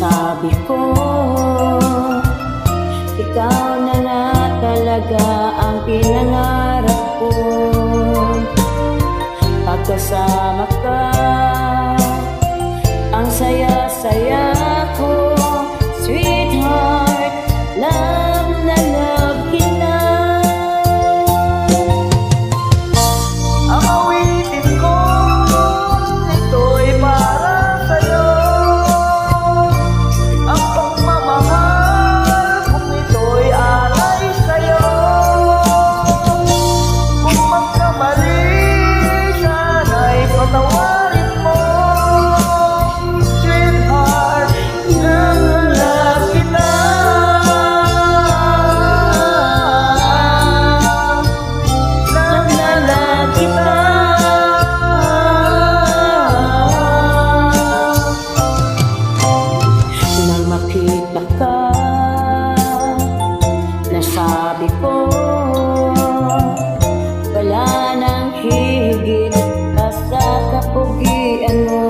Nasabi ko, ikaw na nga talaga ang pinangarap ko. Pagkasama ka, ang saya-saya ko. Sweetheart, love na love kita. Ang awitin ko, ito'y para sa'yo. Ang pagmamahal kung ito'y alay sa'yo. Kung magkamali, sana'y patawarin mo. Sweetheart, love na love kita. Love na love kita. Nang makita ka, nasabi ko, wala nang higit pa sa kapugian mo.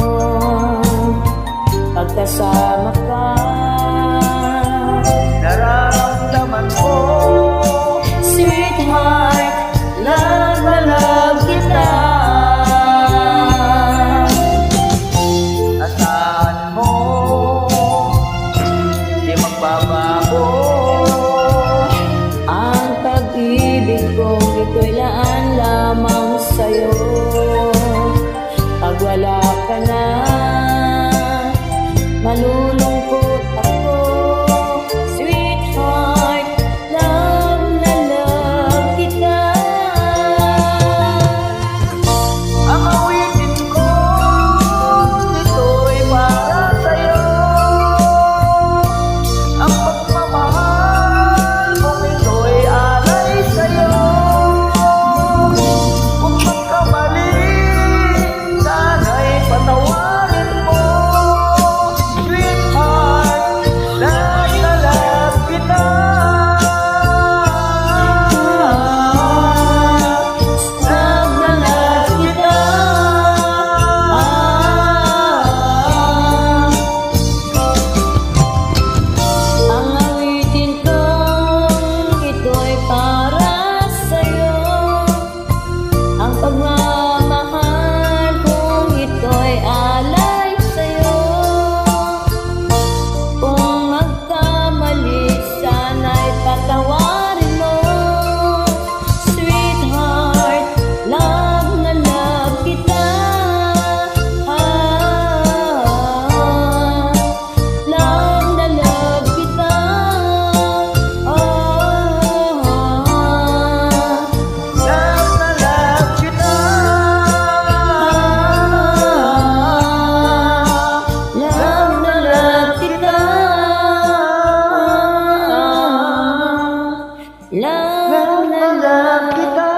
Pagkasama ka, Nararamdaman ko, sweetheart, love na love kita. asahan mo, di magbabago. Ang pag-ibig kong ito'y laan lamang sa'yo. Pag wala ka na, malulungkot ako. Sweetheart, love na love kita. Ang awitin ko, ito'y para sa'yo. Ang pagmamahal kung ito'y alay sa'yo. Kung magkamali, sana'y patawarin mo. Sweetheart, love na love kita. Love na love kita. Ang awitin kong ito'y para sa'yo. Ang pagmamahal kong ito'y alay sa'yo. Kung magkamali, sana'y patawarin mo. Sweetheart, love na love kita. Love na love kita. Love na love kita. Love na love kita. Love na love kita.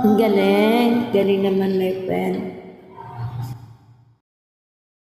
Ang galing. Galing naman, my friend.